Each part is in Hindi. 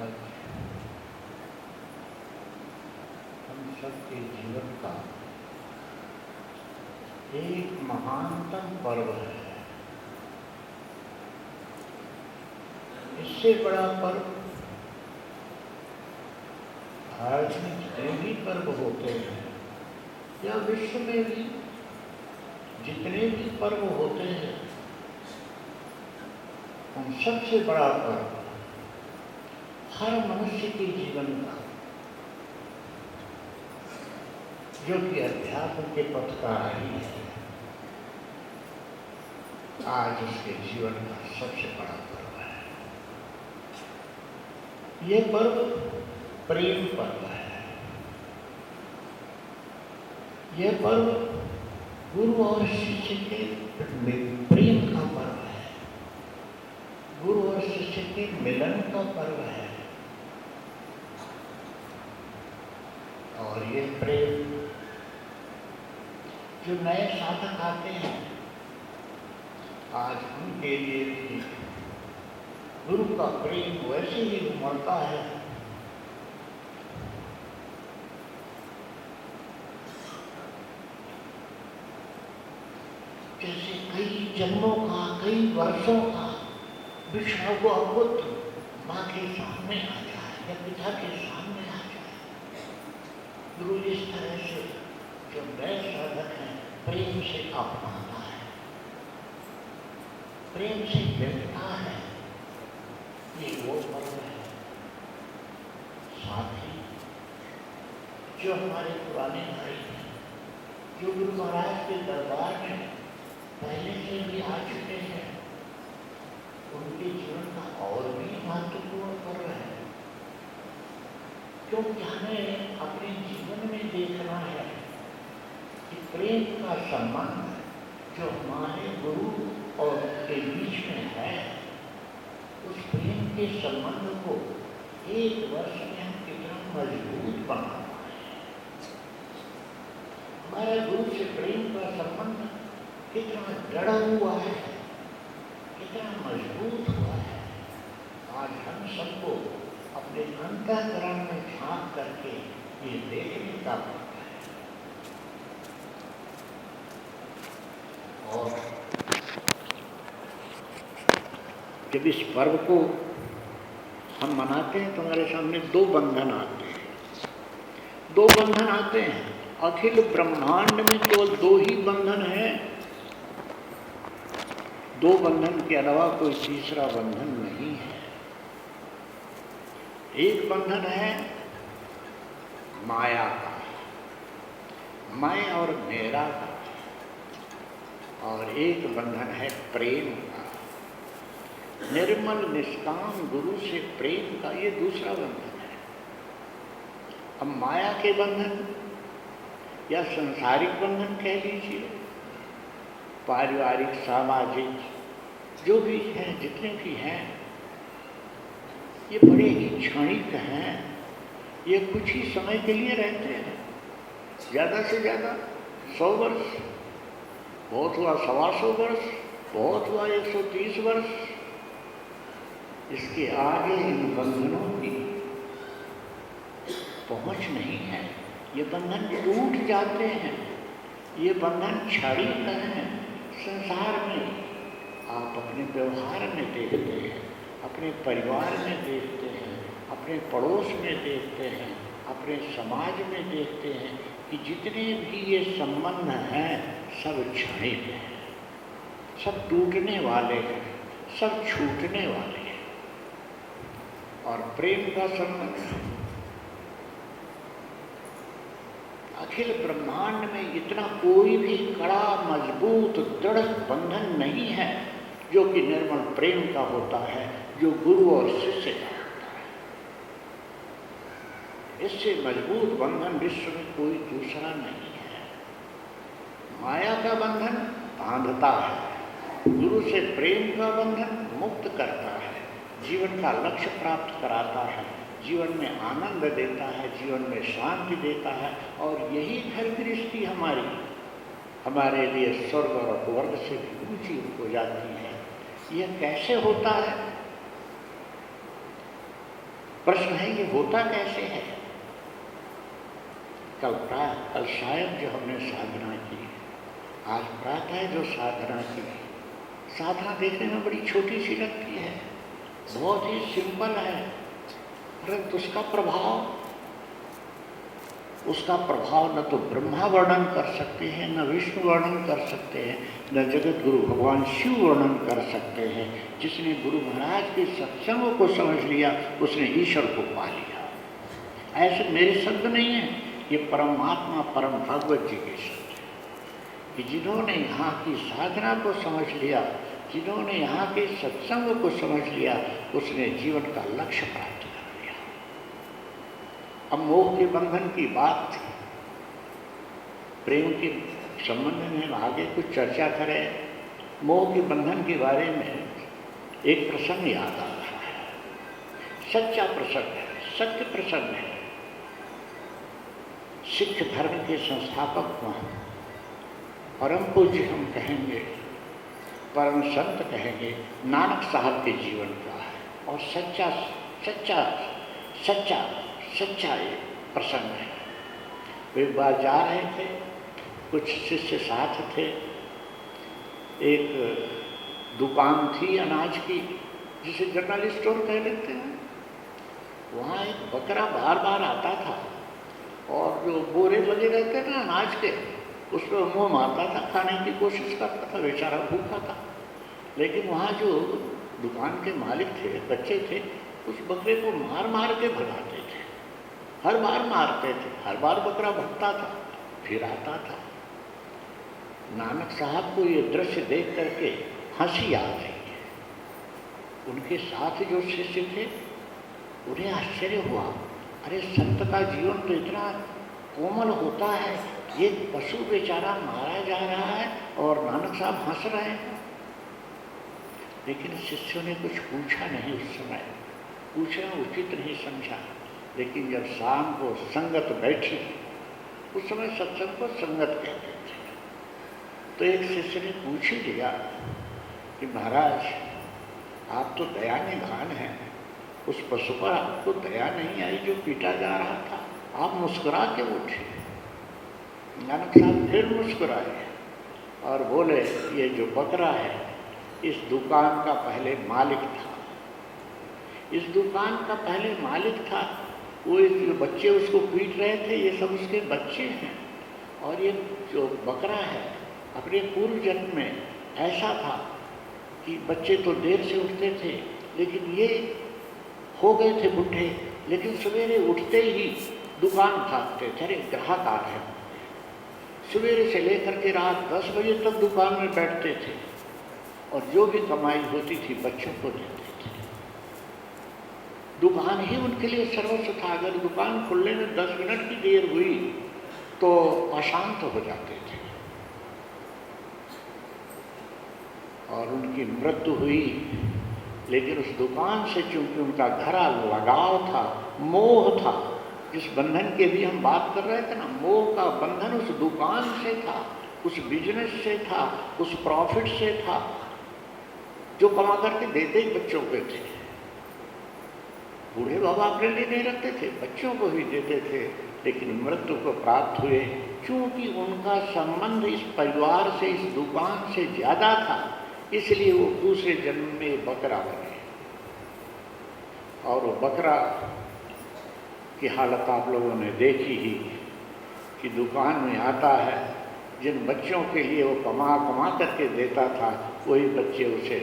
आज हम सबके जीवन का एक महानतम पर्व है। इससे बड़ा पर्व भारत में जितने भी पर्व होते हैं या विश्व में भी जितने भी पर्व होते हैं, उन सबसे बड़ा पर्व हर मनुष्य के जीवन का, जो कि अध्यात्म के पथ का ही है, आज उसके जीवन का सबसे बड़ा पर्व है। यह पर्व प्रेम पर्व है। यह पर्व गुरु और शिष्य के प्रेम का पर्व है। गुरु और शिष्य के मिलन का पर्व है। और ये प्रेम जो नए साधक आते हैं, आज उनके लिए भी गुरु का प्रेम वैसे ही उमड़ता है जैसे कई जन्मों का, कई वर्षों का बिछड़ा हुआ पुत्र माँ के सामने आ जाए या पिता के सामने आ जाए। गुरु इस तरह से जो नए साधक हैं प्रेम से अपनाता है, प्रेम से मिलता है। ये वो पर्व है। साथ ही जो हमारे पुराने भाई हैं, जो गुरु महाराज के दरबार में पहले से भी आ चुके हैं, उनके जीवन का और भी महत्वपूर्ण पर्व है। क्योंकि हमें अपने जीवन में देखना है कि प्रेम का संबंध जो हमारे गुरु और के बीच में है, उस प्रेम के संबंध को एक वर्ष में हम कितना मजबूत बना पाए। हमारे गुरु से प्रेम का संबंध कितना जड़ा हुआ है, कितना मजबूत हुआ है। आज हम सबको अपने अंतःकरण में झांक करके ये देखने का मौका है। और जब इस पर्व को हम मनाते हैं तो हमारे सामने दो बंधन आते हैं। दो बंधन आते हैं। अखिल ब्रह्मांड में केवल दो ही बंधन हैं। दो बंधन के अलावा कोई तीसरा बंधन नहीं है। एक बंधन है माया का, मैं और मेरा का, और एक बंधन है प्रेम का, निर्मल निष्काम गुरु से प्रेम का। ये दूसरा बंधन है। अब माया के बंधन या सांसारिक बंधन कह लीजिए, पारिवारिक, सामाजिक, जो भी हैं, जितने भी हैं, ये बड़े ही क्षणिक हैं। ये कुछ ही समय के लिए रहते हैं, ज़्यादा से ज़्यादा 100 वर्ष, बहुत हुआ 125 वर्ष, बहुत हुआ 130 वर्ष। इसके आगे इन बंधनों की पहुंच नहीं है। ये बंधन टूट जाते हैं। ये बंधन क्षणिक हैं। संसार में आप अपने व्यवहार में देखते हैं, अपने परिवार में देखते हैं, अपने पड़ोस में देखते हैं, अपने समाज में देखते हैं कि जितने भी ये संबंध हैं सब क्षणिक हैं, सब टूटने वाले हैं, सब छूटने वाले हैं। और प्रेम का संबंध अखिल ब्रह्मांड में इतना कोई भी कड़ा, मजबूत, दृढ़ बंधन नहीं है जो कि निर्मल प्रेम का होता है, जो गुरु और शिष्य का होता है। इससे मजबूत बंधन विश्व में कोई दूसरा नहीं है। माया का बंधन बांधता है, गुरु से प्रेम का बंधन मुक्त करता है, जीवन का लक्ष्य प्राप्त कराता है, जीवन में आनंद देता है, जीवन में शांति देता है। और यही घर गृहस्थी हमारे लिए स्वर्ग और अपवर्ग से भी ऊंची हो जाती है। यह कैसे होता है? प्रश्न है ये होता कैसे है। कल शायद जो हमने साधना की, आज प्रातः जो साधना की, साधना देखने में बड़ी छोटी सी लगती है, बहुत ही सिंपल है, परंतु उसका प्रभाव न तो ब्रह्मा वर्णन कर सकते हैं, न विष्णु वर्णन कर सकते हैं, न जगत गुरु भगवान शिव वर्णन कर सकते हैं। जिसने गुरु महाराज के सत्संग को समझ लिया उसने ईश्वर को पा लिया। ऐसे मेरे शब्द नहीं है, ये परमात्मा परम भगवत जी के शब्द हैं कि जिन्होंने यहाँ की साधना को समझ लिया, जिन्होंने यहाँ के सत्संग को समझ लिया, उसने जीवन का लक्ष्य प्राप्त कर लिया। अब मोह के बंधन की बात थी, प्रेम के संबंध में हम आगे कुछ चर्चा करें। मोह के बंधन के बारे में एक प्रसंग याद आ रहा है, सच्चा प्रसंग है, सत्य प्रसंग है। सिख धर्म के संस्थापक परम पूज्य हम कहेंगे, परम संत कहेंगे, नानक साहब के जीवन का है और सच्चा सच्चा सच्चा सच्चा ये प्रसंग है। वे एक बार जा रहे थे, कुछ शिष्य साथ थे, एक दुकान थी अनाज की जिसे जनरल स्टोर कह लेते हैं। वहाँ एक बकरा बार बार आता था और जो बोरे लगे रहते ना अनाज के, उस पर मुँह मारता था, खाने की कोशिश करता था, बेचारा भूखा था। लेकिन वहाँ जो दुकान के मालिक थे, बच्चे थे, उस बकरे को मार मार के भगाते थे, हर बार मारते थे, हर बार बकरा भगता था, फिर आता था। नानक साहब को ये दृश्य देख करके हंसी आ रही है। उनके साथ जो शिष्य थे उन्हें आश्चर्य हुआ, अरे संत का जीवन तो इतना कोमल होता है, ये पशु बेचारा मारा जा रहा है और नानक साहब हंस रहे हैं। लेकिन शिष्यों ने कुछ पूछा नहीं, उस समय पूछना उचित नहीं समझा। लेकिन जब शाम को संगत बैठी, उस समय सत्संग को संगत कहते थे, तो एक शिष्य ने पूछ ही लिया कि महाराज आप तो दया निधान हैं, उस पशु पर आपको दया नहीं आई जो पीटा जा रहा था, आप मुस्कुरा के उठे। नानक साहब फिर मुस्कुराए और बोले, ये जो बकरा है इस दुकान का पहले मालिक था, इस दुकान का पहले मालिक था। वो जो बच्चे उसको पीट रहे थे ये सब उसके बच्चे हैं, और ये जो बकरा है अपने पूर्व जन्म में ऐसा था कि बच्चे तो देर से उठते थे, लेकिन ये हो गए थे बूढ़े, लेकिन सवेरे उठते ही दुकान भागते थे, अरे ग्राहक आ रहे हैं। सवेरे से लेकर के रात 10 बजे तक दुकान में बैठते थे और जो भी कमाई होती थी बच्चों को देते थे। दुकान ही उनके लिए सर्वस्व था। अगर दुकान खुलने में 10 मिनट की देर हुई तो अशांत हो जाते थे और उनकी मृत्यु हुई। लेकिन उस दुकान से चूंकि उनका गहरा लगाव था, मोह था, जिस बंधन के भी हम बात कर रहे थे ना, मोह का बंधन उस दुकान से था, उस बिजनेस से था, उस प्रॉफिट से था जो कमा करके देते ही बच्चों के थे। बूढ़े बाबा अपने लिए नहीं रखते थे, बच्चों को ही देते थे। लेकिन मृत्यु को प्राप्त हुए, क्योंकि उनका संबंध इस परिवार से, इस दुकान से ज़्यादा था, इसलिए वो दूसरे जन्म में बकरा बने। और वो बकरा की हालत आप लोगों ने देखी ही कि दुकान में आता है, जिन बच्चों के लिए वो कमा कमा करके देता था, वही बच्चे उसे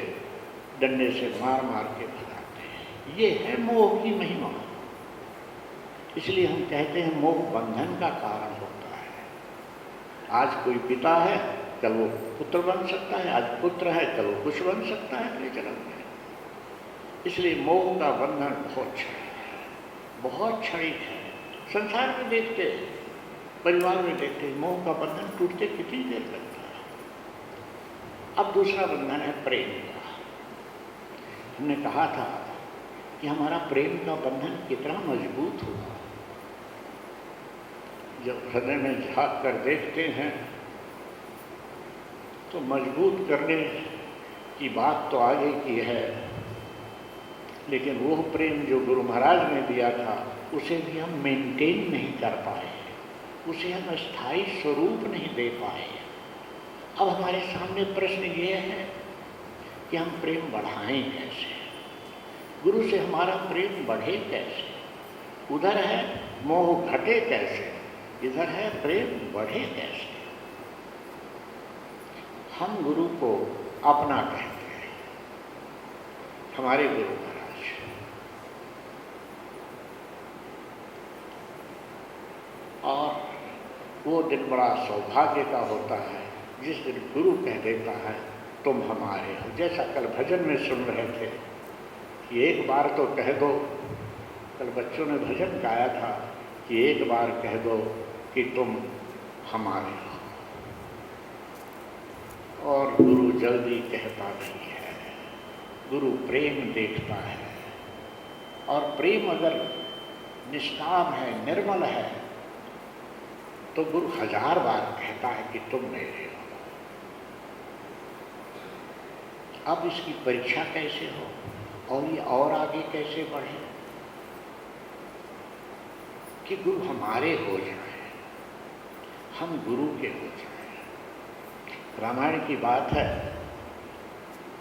डंडे से मार मार के भगाते हैं। ये है मोह की महिमा। इसलिए हम कहते हैं मोह बंधन का कारण होता है। आज कोई पिता है, कल वो पुत्र बन सकता है, आज पुत्र है, कल वो कुछ बन सकता है अगले जन्म में। इसलिए मोह का बंधन बहुत क्षणिक है। संसार में देखते, परिवार में देखते, मोह का बंधन टूटते कितनी देर लगता है। अब दूसरा बंधन है प्रेम का। हमने कहा था कि हमारा प्रेम का बंधन कितना मजबूत हुआ। जब हृदय में झांक कर देखते हैं तो मजबूत करने की बात तो आगे की है, लेकिन वो प्रेम जो गुरु महाराज ने दिया था उसे भी हम मेंटेन नहीं कर पाए, उसे हम स्थायी स्वरूप नहीं दे पाए। अब हमारे सामने प्रश्न ये है कि हम प्रेम बढ़ाएं कैसे, गुरु से हमारा प्रेम बढ़े कैसे। उधर है मोह घटे कैसे, इधर है प्रेम बढ़े कैसे। हम गुरु को अपना कहते हैं, हमारे गुरु महाराज, और वो दिन बड़ा सौभाग्य का होता है जिस दिन गुरु कह देता है तुम हमारे हो। जैसा कल भजन में सुन रहे थे कि एक बार तो कह दो, कल बच्चों ने भजन गाया था कि एक बार कह दो कि तुम हमारे हो, और गुरु जल्दी कहता नहीं है। गुरु प्रेम देखता है, और प्रेम अगर निष्काम है, निर्मल है, तो गुरु 1000 बार कहता है कि तुम मेरे हो। अब इसकी परीक्षा कैसे हो और ये और आगे कैसे बढ़े कि गुरु हमारे हो जाए, हम गुरु के हो जाए। रामायण की बात है,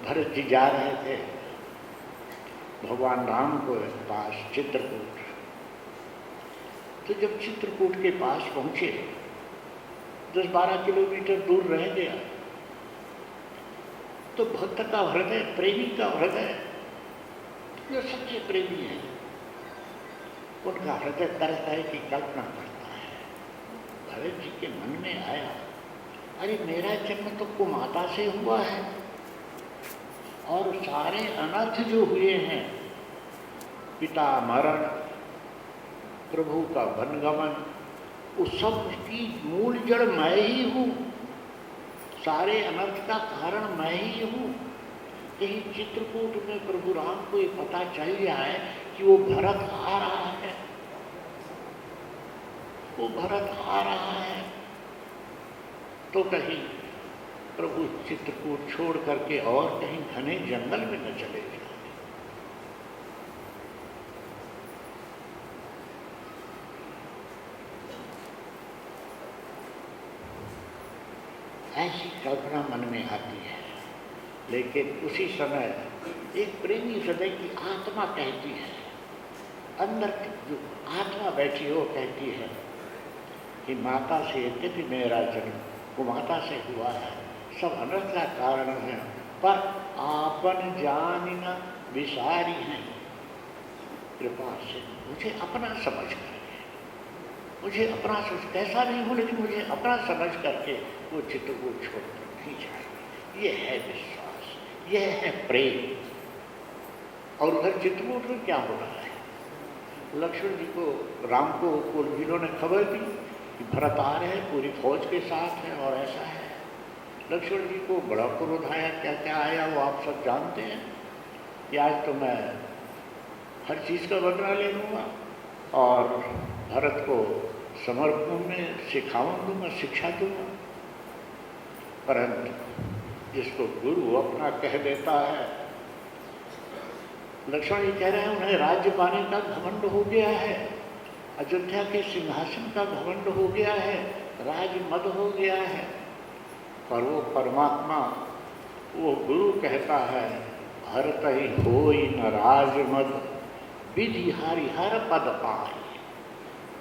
भरत जी जा रहे थे भगवान राम को पास चित्रकूट। तो जब चित्रकूट के पास पहुंचे, 10-12 किलोमीटर दूर रह गया, तो भक्त का हृदय, प्रेमी का हृदय, जो सच्चे प्रेमी हैं, उनका हृदय तरह तरह की कल्पना करता है। भरत जी के मन में आया, अरे मेरा जन्म तो कुमाता से हुआ है, और सारे अनर्थ जो हुए हैं, पिता मरण, प्रभु का वनगमन, उस सब की मूल जड़ मैं ही हूँ, सारे अनर्थ का कारण मैं ही हूँ। कहीं चित्रकूट में प्रभु राम को ये पता चल जाए कि वो भरत आ रहा है, वो भरत आ रहा है, तो कहीं प्रभु चित्रकूट छोड़ करके और कहीं घने जंगल में न चले जाए। ऐसी कल्पना मन में आती है, लेकिन उसी समय एक प्रेमी हृदय की आत्मा कहती है, अंदर जो आत्मा बैठी हो कहती है कि माता से यद्यपि मेरा जन्म कुमाता से हुआ है, सब अनर्थ का कारण है, पर आपन जान न विसारी हैं, कृपा से मुझे अपना समझ करके, मुझे अपना सोच, कैसा नहीं हूँ लेकिन मुझे अपना समझ करके वो चित्र को छोड़कर नहीं जाएगा। ये है विश्वास, यह है प्रेम। और उधर चित्रकूट में क्या हो रहा है, लक्ष्मण जी को, राम को कुलवीरों ने खबर दी कि भरत आ रहे हैं, पूरी फौज के साथ है और ऐसा है। लक्ष्मण जी को बड़ा क्रोध आया, क्या क्या आया वो आप सब जानते हैं कि आज तो मैं हर चीज़ का बदला ले लूँगा और भरत को समर्पण में सिखाऊंगा, शिक्षा दूंगा। परंतु जिसको गुरु अपना कह देता है, लक्ष्मण जी कह रहे हैं उन्हें राज्य पाने का घमंड हो गया है, अयोध्या के सिंहासन का घमंड हो गया है, राजमद हो गया है, पर वो परमात्मा, वो गुरु कहता है हरत ही होई न राजमद, विधि हरिहर पद पाई,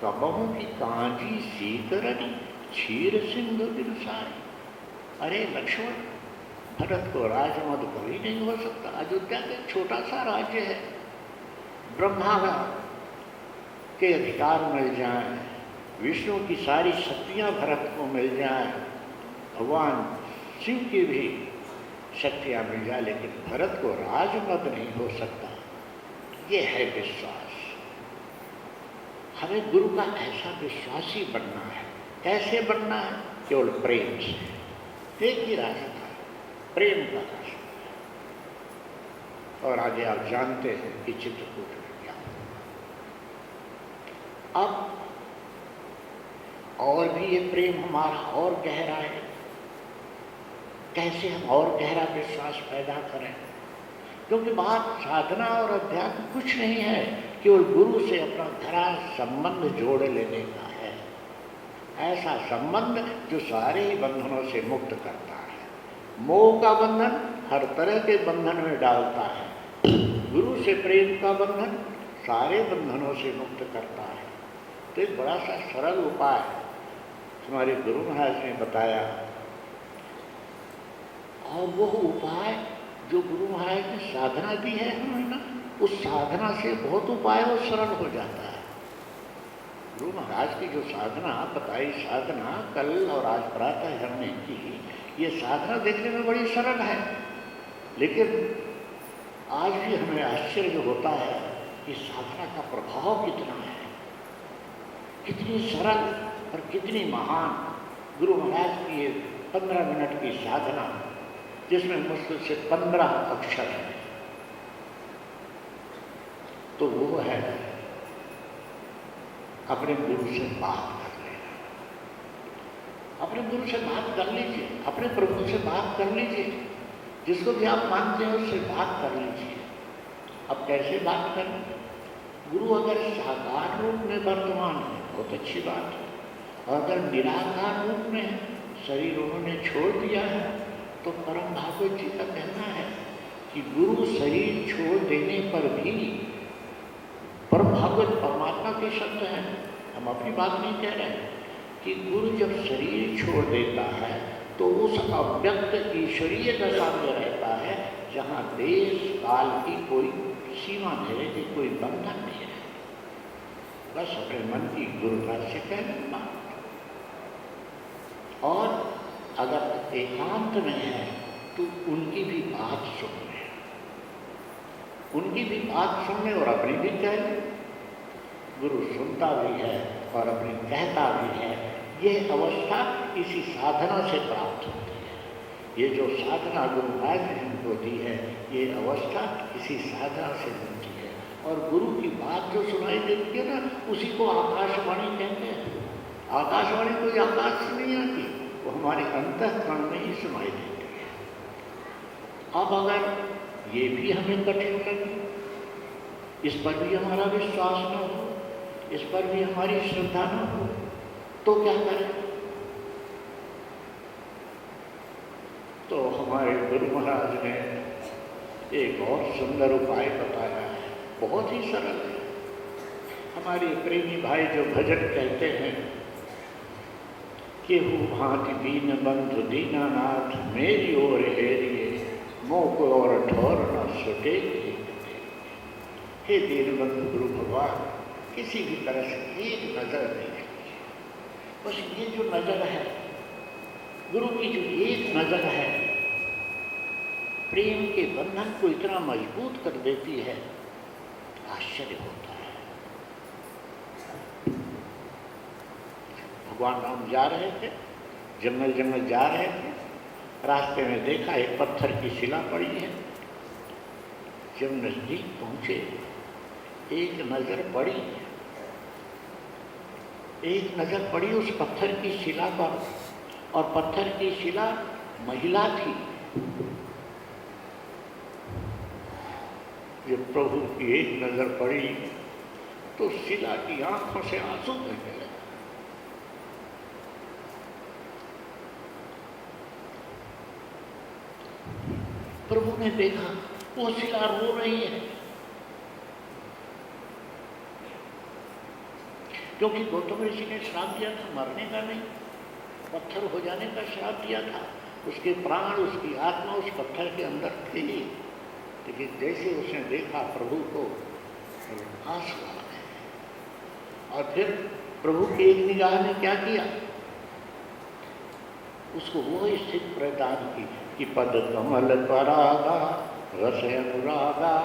कबहू की कांजी सीकरणी, क्षीर सिंधु बिरसाई। अरे लक्ष्मण, भरत को राजमद कभी नहीं हो सकता। अयोध्या का छोटा सा राज्य है, ब्रह्मा के अधिकार मिल जाए, विष्णु की सारी शक्तियाँ भरत को मिल जाए, भगवान शिव की भी शक्तियाँ मिल जाए, लेकिन भरत को राजमद नहीं हो सकता। ये है विश्वास। हमें गुरु का ऐसा विश्वासी बनना है। कैसे बनना है? केवल प्रेम से। एक ही रास्ता है, प्रेम का रास्ता। और आगे आप जानते हैं कि चित्रकूट में क्या। अब और भी ये प्रेम हमारा और गहरा है। कैसे हम और गहरा विश्वास पैदा करें? क्योंकि बात साधना और अध्यात्म कुछ नहीं है, केवल गुरु से अपना धरा संबंध जोड़ लेने का है। ऐसा संबंध जो सारे ही बंधनों से मुक्त करता है। मोह का बंधन हर तरह के बंधन में डालता है, गुरु से प्रेम का बंधन सारे बंधनों से मुक्त करता है। तो एक बड़ा सा सरल उपाय हमारे गुरु महाराज ने बताया, और वो उपाय जो गुरु महाराज ने साधना दी है हमें ना, उस साधना से बहुत उपाय वो सरल हो जाता है। गुरु महाराज की जो साधना बताई, साधना कल और आज प्रातः हमने की, ये साधना देखने में बड़ी सरल है, लेकिन आज भी हमें आश्चर्य होता है कि साधना का प्रभाव कितना है, कितनी सरल और कितनी महान। गुरु महाराज की ये 15 मिनट की साधना, जिसमें मुश्किल से 15 अक्षर हैं, तो वो है अपने गुरु से बात कर लेना। अपने गुरु से बात कर लीजिए, अपने प्रभु से बात कर लीजिए, जिसको भी आप मानते हैं उससे बात कर लीजिए। अब कैसे बात करें? गुरु अगर साकार रूप में वर्तमान है, बहुत अच्छी बात है, और अगर निराकार रूप में शरीर उन्होंने छोड़ दिया है, तो परम भागवत जी का कहना है कि गुरु शरीर छोड़ देने पर भी, परम भागवत परमात्मा के शब्द हैं, हम अपनी बात नहीं कह रहे हैं, कि गुरु जब शरीर छोड़ देता है तो उस अव्यक्त ईश्वरीय दशा में रहता है, जहाँ देश काल की कोई सीमा नहीं रहती, कोई बंधन नहीं है। बस अपने मन की गुरुता से कहना, और अगर एकांत में है तो उनकी भी बात सुनने, उनकी भी बात सुनने और अपनी भी कहने। गुरु सुनता भी है और अपनी कहता भी है। यह अवस्था इसी साधना से प्राप्त होती है। ये जो साधना गुरु महाराज ने हमको दी है, ये अवस्था इसी साधना से मिलती है। और गुरु की बात जो सुनाई देती है ना, उसी को आकाशवाणी कहते हैं। आकाशवाणी कोई आकाश से नहीं आती, वो हमारे अंतःकरण में ही सुनाई देती है। अब अगर ये भी हमें कठिन लगे, इस पर भी हमारा विश्वास न हो, इस पर भी हमारी श्रद्धा न हो, तो क्या करें? तो हमारे गुरु महाराज ने एक और सुंदर उपाय बताया है, बहुत ही सरल है। हमारे प्रेमी भाई जो भजन कहते हैं कि हु भांति दीन बंधु दीनानाथ, मेरी ओर हेरिए, मोह को और ठोर न सुटे। हे दीन बंधु गुरु भगवान, किसी भी तरह से एक नजर देख लीजिए। बस ये जो नजर है, गुरु की जो एक नजर है, प्रेम के बंधन को इतना मजबूत कर देती है, आश्चर्य होता है। भगवान राम जा रहे थे, जंगल जंगल जा रहे थे, रास्ते में देखा एक पत्थर की शिला पड़ी है। जब नजदीक पहुंचे, एक नजर पड़ी, एक नजर पड़ी उस पत्थर की शिला पर, और पत्थर की शिला महिला थी। जब प्रभु की एक नजर पड़ी तो शिला की आंखों से आंसू बहने लगे। प्रभु ने देखा वो शिला रो रही है, क्योंकि गौतम ऋषि ने श्राप दिया था मरने का नहीं, पत्थर हो जाने का श्राप दिया था। उसके प्राण, उसकी आत्मा उस पत्थर के अंदर थी, लेकिन जैसे उसने देखा प्रभु को, आंसू आ गए। और फिर प्रभु की एक निगाह ने क्या किया, उसको वो स्थिति प्रदान की कि पद कमल परागा रस अनुरागा,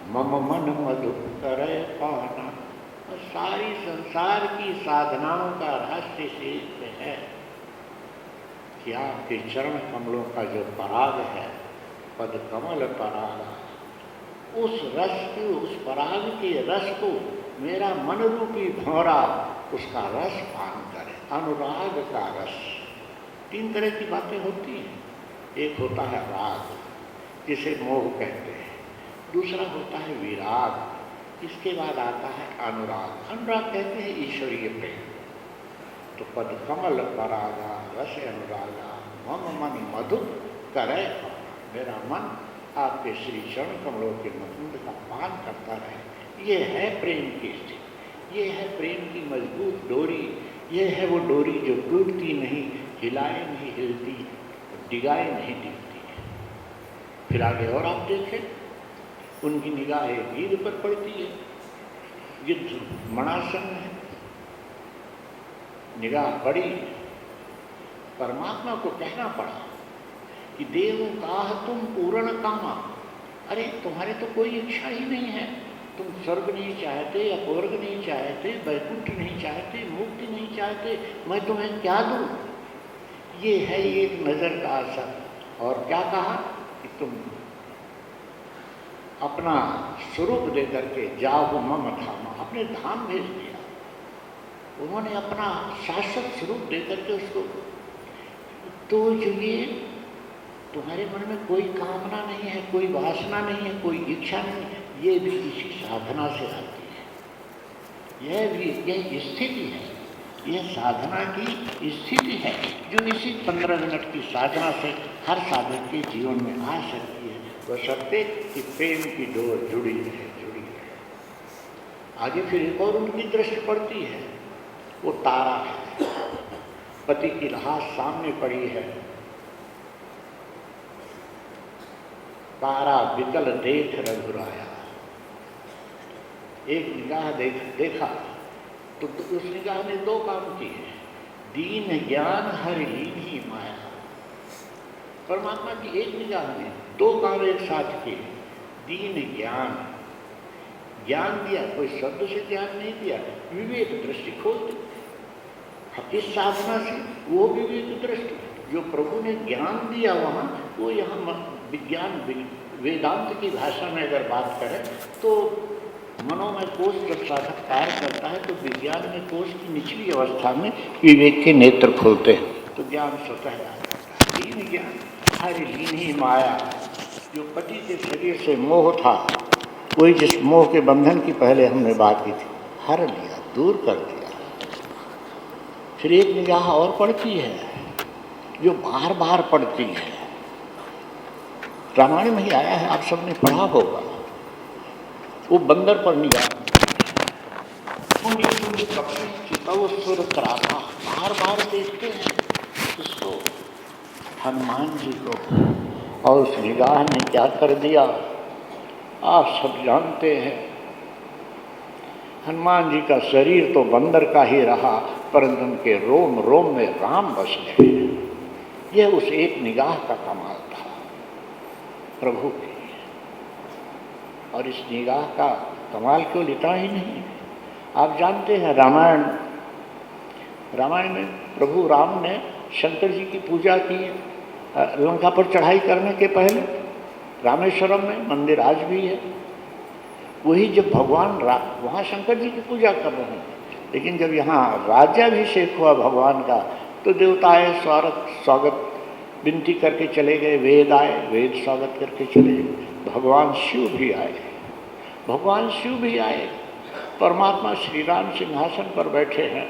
मम मन मधु करे पाना। और सारी संसार की साधनाओं का रहस्य शेष में है कि आपके चरण कमलों का जो पराग है, पद कमल परागा, उस रस के, उस पराग के रस को मेरा मन रूपी भौरा उसका रस पान करे। अनुराग का रस, 3 तरह की बातें होती हैं। एक होता है राग, जिसे मोह कहते हैं। दूसरा होता है विराग, इसके बाद आता है अनुराग। अनुराग कहते हैं ईश्वरीय प्रेम। तो पद कमल परागा रस अनुरागा मम मन मधु करे, मेरा मन आपके श्री चरण कमलों के मधुर का पान करता रहे। ये है प्रेम की स्थिति, ये है प्रेम की मजबूत डोरी, ये है वो डोरी जो टूटती नहीं, हिलाए नहीं हिलती, डिगाए नहीं डिगती है। फिर आगे और आप देखें, उनकी निगाहें गिद्ध पर पड़ती है, गिद्ध मणासन है, निगाह पड़ी। परमात्मा को कहना पड़ा कि देव काह तुम पूर्ण कामा, अरे तुम्हारे तो कोई इच्छा ही नहीं है, तुम स्वर्ग नहीं चाहते, अपवर्ग नहीं चाहते, वैकुंठ नहीं चाहते, मुक्ति नहीं चाहते, मैं तुम्हें क्या दूं? ये है एक नजर का असर। और क्या कहा कि तुम अपना स्वरूप दे करके जाओ मम धाम, अपने धाम भेज दिया। उन्होंने अपना शाश्वत स्वरूप दे करके उसको, तो जो ये तुम्हारे मन में कोई कामना नहीं है, कोई वासना नहीं है, कोई इच्छा नहीं है, ये भी इसी साधना से आती है। यह भी यह स्थिति है, यह साधना की स्थिति है जो इसी 15 मिनट की साधना से हर साधक के जीवन में आ सकती है, बशर्ते कि प्रेम की डोर जुड़ी है। आगे फिर एक और उनकी दृष्टि पड़ती है, वो तारा है, पति की लाश सामने पड़ी है, तारा विकल देख रघुराया। एक निगाह देखा तो उस निगाह ने दो काम किए, दीन ज्ञान हर लीन ही माया। परमात्मा की एक निगाह ने दो काम एक साथ किए, दीन ज्ञान, ज्ञान दिया, कोई शब्द से ज्ञान नहीं दिया, विवेक दृष्टि खोल दी। इस साधना से वो विवेक दृष्टि जो प्रभु ने ज्ञान दिया वहाँ, वो यहाँ विज्ञान वेदांत की भाषा में अगर बात करें तो मनोमय कोश जब साधक कार्य करता है तो विज्ञान में कोश की निचली अवस्था में विवेक के नेत्र खुलते हैं, तो ज्ञान स्वतः आ जाता है। लीन ज्ञान हर लीन ही माया, जो पति के शरीर से मोह था, वही जिस मोह के बंधन की पहले हमने बात की थी, हर लिया, दूर कर दिया। फिर एक निगाह और पड़ती है जो बार बार पड़ती है, रामायण में ही आया है, आप सबने पढ़ा होगा। वो बंदर पर निगाह, बार बार देखते हैं उसको, हनुमान जी को, और उस निगाह ने क्या कर दिया आप सब जानते हैं। हनुमान जी का शरीर तो बंदर का ही रहा, परंतु उनके रोम रोम में राम बस गए। यह उस एक निगाह का कमाल था प्रभु की। और इस निगाह का कमाल क्यों लिखा ही नहीं, आप जानते हैं रामायण में प्रभु राम ने शंकर जी की पूजा की लंका पर चढ़ाई करने के पहले। रामेश्वरम में मंदिर आज भी है। वही जब भगवान वहाँ शंकर जी की पूजा कर रहे हैं, लेकिन जब यहाँ राज्याभिषेक हुआ भगवान का, तो देवता आए, स्वागत विनती करके चले गए, वेद आए, वेद स्वागत करके चले गए। भगवान शिव भी आए, परमात्मा श्री राम सिंहासन पर बैठे हैं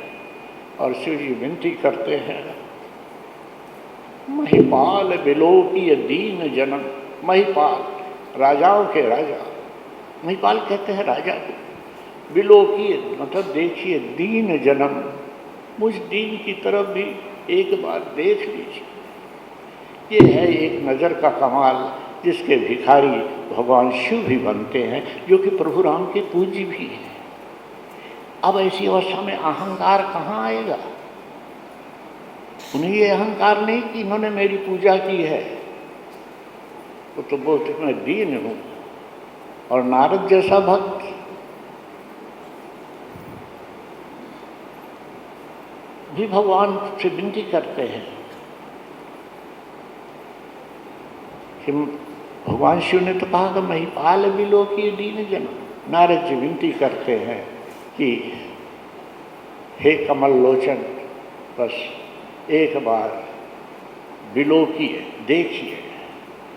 और शिव जी विनती करते हैं, महिपाल बिलोकी दीन जनम। महिपाल राजाओं के राजा, महिपाल कहते हैं राजा को, बिलोकी मतलब देखिए दीन जनम, मुझ दीन की तरफ भी एक बार देख लीजिए। ये है एक नज़र का कमाल जिसके भिखारी भगवान शिव भी बनते हैं, जो कि प्रभु राम के पूज्य भी हैं। अब ऐसी अवस्था में अहंकार कहाँ आएगा? उन्हें ये अहंकार नहीं कि इन्होंने मेरी पूजा की है, वो तो बोलते मैं दीन हूँ। और नारद जैसा भक्त भी भगवान से विनती करते हैं कि भगवान शिव ने तो कहा कि महिपाल बिलोकी दीन जन। नारद जी विनती करते हैं कि हे कमल लोचन, बस एक बार बिलोकिए, देखिए,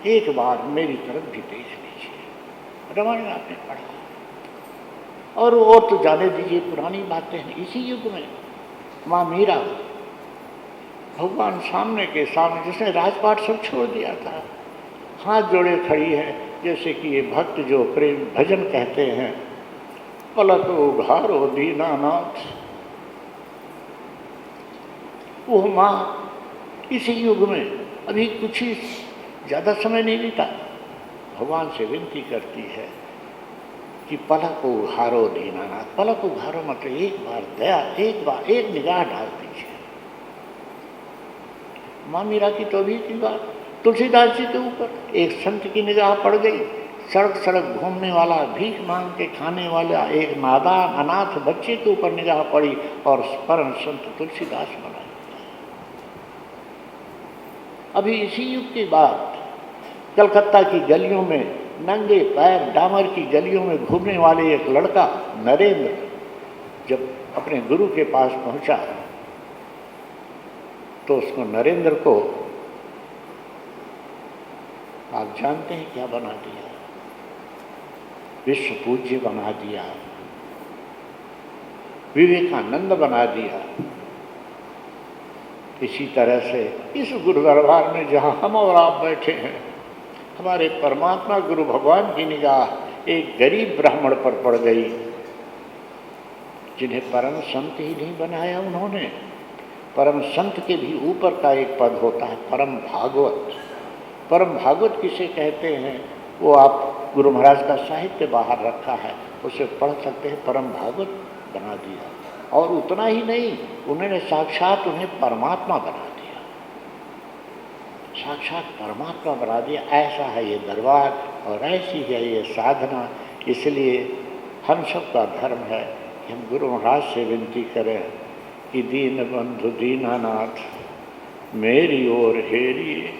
एक बार मेरी तरफ भी देख लीजिए। रामायण में आपने पढ़ा। और तो जाने दीजिए, पुरानी बातें हैं। इसी युग में माँ मीरा भगवान सामने के सामने, जिसने राजपाट सब छोड़ दिया था, हाथ जोड़े खड़ी है, जैसे कि ये भक्त जो प्रेम भजन कहते हैं, पलक उघारो दीनानाथ। वो माँ इसी युग में, अभी कुछ ही ज़्यादा समय नहीं बीता, भगवान से विनती करती है कि पलक उघारो दीनानाथ। पलक उघारो मतलब एक बार दया, एक निगाह डाल दीजिए। माँ मीरा की तो अभी की बात, तुलसीदास जी के ऊपर एक संत की निगाह पड़ गई। सड़क सड़क घूमने वाला, भीख मांग के खाने वाला एक नादान अनाथ बच्चे के ऊपर निगाह पड़ी और परम संत तुलसीदास बना। अभी इसी युग की बात, कलकत्ता की गलियों में नंगे पैर डामर की गलियों में घूमने वाले एक लड़का नरेंद्र जब अपने गुरु के पास पहुंचा तो उसको, नरेंद्र को आप जानते हैं क्या बना दिया? विश्व पूज्य बना दिया, विवेकानंद बना दिया। इसी तरह से इस गुरु दरबार में जहाँ हम और आप बैठे हैं, हमारे परमात्मा गुरु भगवान की निगाह एक गरीब ब्राह्मण पर पड़ गई, जिन्हें परम संत ही नहीं बनाया उन्होंने। परम संत के भी ऊपर का एक पद होता है, परम भागवत। परम भागवत किसे कहते हैं? वो आप गुरु महाराज का साहित्य बाहर रखा है, उसे पढ़ सकते हैं। परम भागवत बना दिया, और उतना ही नहीं, उन्होंने साक्षात उन्हें परमात्मा बना दिया, साक्षात परमात्मा बना दिया। ऐसा है ये दरबार और ऐसी है ये साधना। इसलिए हम सब का धर्म है कि हम गुरु महाराज से विनती करें कि दीन बंधु दीनानाथ मेरी ओर हेरिए,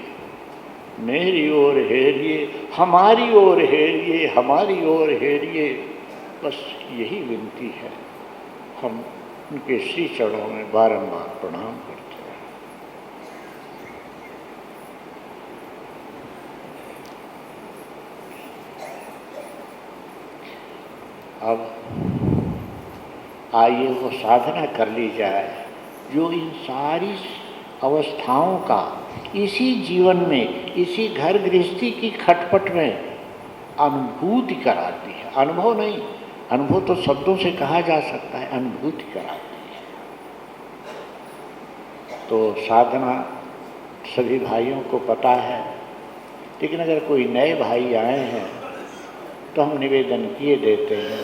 मेरी ओर हेरिए, हमारी ओर हेरिए, हमारी ओर हेरिए। बस यही विनती है। हम उनके श्री चरणों में बारंबार प्रणाम करते हैं। अब आइए वो साधना कर ली जाए जो इन सारी अवस्थाओं का इसी जीवन में, इसी घर गृहस्थी की खटपट में अनुभूति कराती है। अनुभव नहीं, अनुभव तो शब्दों से कहा जा सकता है, अनुभूति कराती है। तो साधना सभी भाइयों को पता है, लेकिन अगर कोई नए भाई आए हैं तो हम निवेदन किए देते हैं